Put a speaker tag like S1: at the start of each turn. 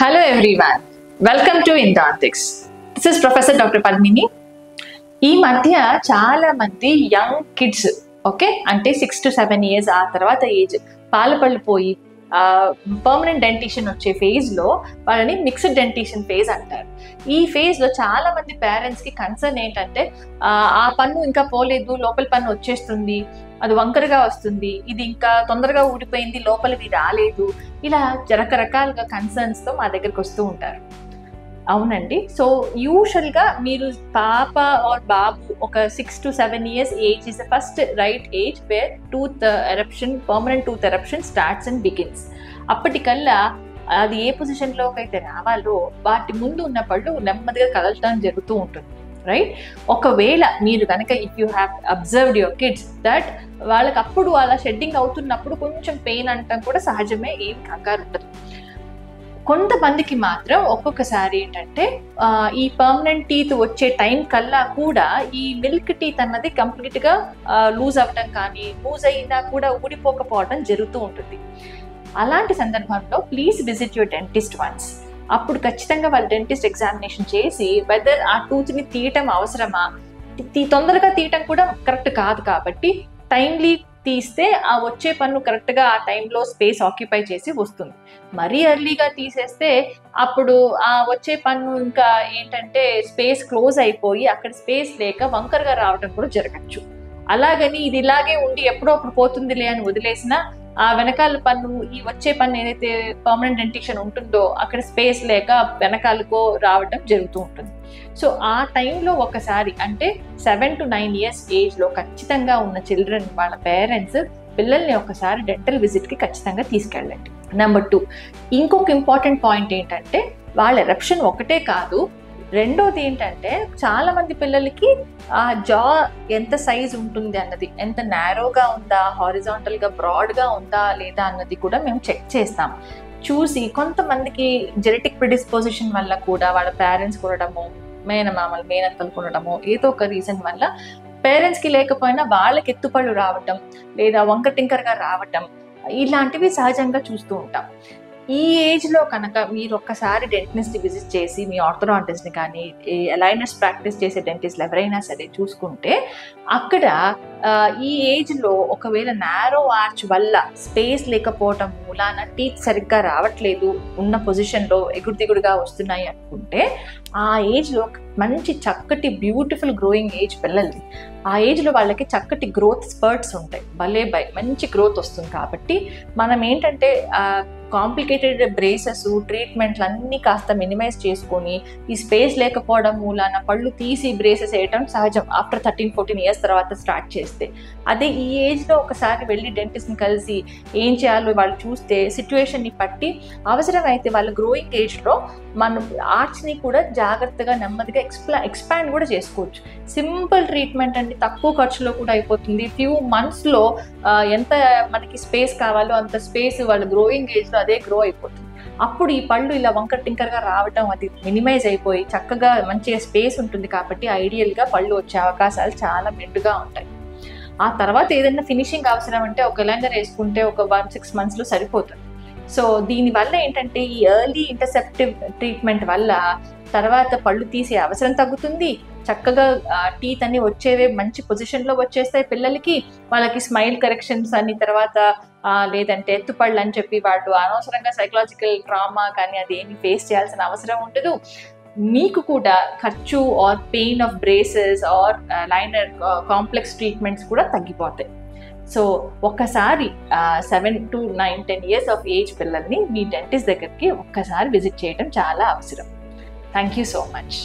S1: Hello everyone, welcome to Endodontics. This is Professor Dr. Padmini. ఈ మధ్య చాలా మంది యంగ్ కిడ్స్ అంటే 6 to 7 years ఆ తర్వాత ఏజ్ పాల పళ్ళు పోయి పర్మనెంట్ డెంటిషన్ వచ్చే ఫేజ్లో వాళ్ళని మిక్స్డ్ డెంటిషన్ ఫేజ్ అంటారు. ఈ ఫేజ్లో చాలా మంది పేరెంట్స్కి కన్సర్న్ ఏంటంటే ఆ పన్ను ఇంకా పోలేదు, లోపల పన్ను వచ్చేస్తుంది, అది వంకరగా వస్తుంది, ఇది ఇంకా తొందరగా ఊడిపోయింది, లోపలివి రాలేదు, ఇలా రకరకాలుగా కన్సర్న్స్తో మా దగ్గరికి వస్తూ ఉంటారు. అవునండి. సో యూజువల్గా మీరు పాప ఆర్ బాబు ఒక 6 to 7 years age is the first right age where tooth eruption, permanent tooth eruption starts and begins. అప్పటికల్లా అది ఏ పొజిషన్లోకి అయితే రావాలో వాటి ముందు ఉన్న పళ్ళు నెమ్మదిగా కదలటం జరుగుతూ ఉంటుంది, రైట్? ఒకవేళ మీరు కనుక if you have observed your kids that వాళ్ళకి అప్పుడు అలా షెడ్డింగ్ అవుతున్నప్పుడు కొంచెం పెయిన్ అంటాం కూడా సహజమే, ఏం కంగారు ఉండదు. కొంతమందికి మాత్రం ఒక్కొక్కసారి ఏంటంటే ఈ పర్మనెంట్ టీత్ వచ్చే టైం కల్లా కూడా ఈ మిల్క్ టీత్ అన్నది కంప్లీట్గా లూజ్ అవ్వటం కానీ, లూజ్ అయినా కూడా ఊడిపోకపోవడం జరుగుతూ ఉంటుంది. అలాంటి సందర్భంలో please visit your dentist once. అప్పుడు ఖచ్చితంగా వాళ్ళు డెంటిస్ట్ ఎగ్జామినేషన్ చేసి వెదర్ ఆ టూత్ని తీయటం అవసరమా, తొందరగా తీయటం కూడా కరెక్ట్ కాదు కాబట్టి టైమ్లీ తీస్తే ఆ వచ్చే పన్ను కరెక్ట్గా ఆ టైంలో స్పేస్ ఆక్యుపై చేసి వస్తుంది. మరీ ఎర్లీగా తీసేస్తే అప్పుడు ఆ వచ్చే పన్ను ఇంకా ఏంటంటే స్పేస్ క్లోజ్ అయిపోయి అక్కడ స్పేస్ లేక వంకరగా రావడం కూడా జరగచ్చు. అలాగని ఇది ఇలాగే ఉండి ఎప్పుడో అప్పుడు పోతుందిలే అని వదిలేసినా ఆ వెనకాల పన్ను, ఈ వచ్చే పన్ను ఏదైతే పర్మనెంట్ డెంటిషన్ ఉంటుందో అక్కడ స్పేస్ లేక వెనకాలకో రావటం జరుగుతూ ఉంటుంది. సో ఆ టైంలో ఒకసారి అంటే 7 to 9 years ఏజ్లో ఖచ్చితంగా ఉన్న చిల్డ్రన్ వాళ్ళ పేరెంట్స్ పిల్లల్ని ఒకసారి డెంటల్ విజిట్కి ఖచ్చితంగా తీసుకెళ్ళండి. నెంబర్ 2, ఇంకొక ఇంపార్టెంట్ పాయింట్ ఏంటంటే వాళ్ళ ఎరప్షన్ ఒకటే కాదు, రెండోది ఏంటంటే చాలా మంది పిల్లలకి ఆ జా ఎంత సైజ్ ఉంటుంది అన్నది, ఎంత నారోగా ఉందా, హారిజాంటల్గా బ్రాడ్గా ఉందా లేదా అన్నది కూడా మేము చెక్ చేస్తాం. చూసి కొంతమందికి జెనెటిక్ ప్రిడిస్పోజిషన్ వల్ల కూడా వాళ్ళ పేరెంట్స్ కొనడము, మేనమామలు మేనత్తలు కొనడము, ఏదో ఒక రీజన్ వల్ల పేరెంట్స్కి లేకపోయినా వాళ్ళకి ఎత్తుపళ్ళు రావటం లేదా వంక టింకర్గా రావటం ఇలాంటివి సహజంగా చూస్తూ ఉంటాం. ఈ ఏజ్లో కనుక మీరు ఒక్కసారి డెంటిస్ట్ని విజిట్ చేసి మీ ఆర్థోడాంటిస్ట్ని కానీ అలైనర్స్ ప్రాక్టీస్ చేసే డెంటిస్ట్లు ఎవరైనా సరే చూసుకుంటే అక్కడ ఈ ఏజ్లో ఒకవేళ నారో ఆర్చ్ వల్ల స్పేస్ లేకపోవటం మూలాన టీత్ సరిగ్గా రావట్లేదు, ఉన్న పొజిషన్లో ఎగుడు దిగుడుగా వస్తున్నాయి అనుకుంటే ఆ ఏజ్లో మంచి చక్కటి బ్యూటిఫుల్ గ్రోయింగ్ ఏజ్ పిల్లలది. ఆ ఏజ్లో వాళ్ళకి చక్కటి గ్రోత్ స్పర్ట్స్ ఉంటాయి, మంచి గ్రోత్ వస్తుంది. కాబట్టి మనం ఏంటంటే కాంప్లికేటెడ్ బ్రేసెస్ ట్రీట్మెంట్లు అన్నీ కాస్త మినిమైజ్ చేసుకొని ఈ స్పేస్ లేకపోవడం మూలాన పళ్ళు తీసి బ్రేసెస్ వేయటం సహజం ఆఫ్టర్ 13-14 years తర్వాత స్టార్ట్ చేస్తే. అదే ఈ ఏజ్లో ఒకసారి వెళ్ళి డెంటిస్ట్ని కలిసి ఏం చేయాలో వాళ్ళు చూస్తే సిచ్యువేషన్ని బట్టి అవసరమైతే వాళ్ళ గ్రోయింగ్ ఏజ్లో మనం ఆర్చ్ని కూడా జాగ్రత్తగా నెమ్మదిగా ఎక్స్పాండ్ కూడా చేసుకోవచ్చు. సింపుల్ ట్రీట్మెంట్ అండి, తక్కువ ఖర్చులో కూడా అయిపోతుంది. ఫ్యూ మంత్స్లో ఎంత మనకి స్పేస్ కావాలో అంత స్పేస్ వాళ్ళ గ్రోయింగ్ ఏజ్లో అదే గ్రో అయిపోతుంది. అప్పుడు ఈ పళ్ళు ఇలా వంకర టింకర్గా రావటం అది మినిమైజ్ అయిపోయి చక్కగా మంచిగా స్పేస్ ఉంటుంది. కాబట్టి ఐడియల్గా పళ్ళు వచ్చే అవకాశాలు చాలా మెండుగా ఉంటాయి. ఆ తర్వాత ఏదైనా ఫినిషింగ్ అవసరం అంటే ఒక ఎలైనర్ వేసుకుంటే ఒక 1-6 monthsలో సరిపోతుంది. సో దీనివల్ల ఏంటంటే ఈ ఎర్లీ ఇంటర్సెప్టివ్ ట్రీట్మెంట్ వల్ల తర్వాత పళ్ళు తీసే అవసరం తగ్గుతుంది, చక్కగా టీత్ అన్ని వచ్చేవే మంచి పొజిషన్లో వచ్చేస్తాయి పిల్లలకి. వాళ్ళకి స్మైల్ కరెక్షన్స్ అని తర్వాత లేదంటే ఎత్తుపళ్ళు అని చెప్పి వాళ్ళు అనవసరంగా సైకలాజికల్ ట్రామా కానీ అది ఏమి ఫేస్ చేయాల్సిన అవసరం ఉండదు. మీకు కూడా ఖర్చు or pain of braces or liner complex treatments కూడా తగ్గిపోతాయి. సో ఒక్కసారి 7 to 9-10 years ఆఫ్ ఏజ్ పిల్లల్ని మీ డెంటిస్ట్ దగ్గరికి ఒక్కసారి విజిట్ చేయడం చాలా అవసరం. Thank you so much.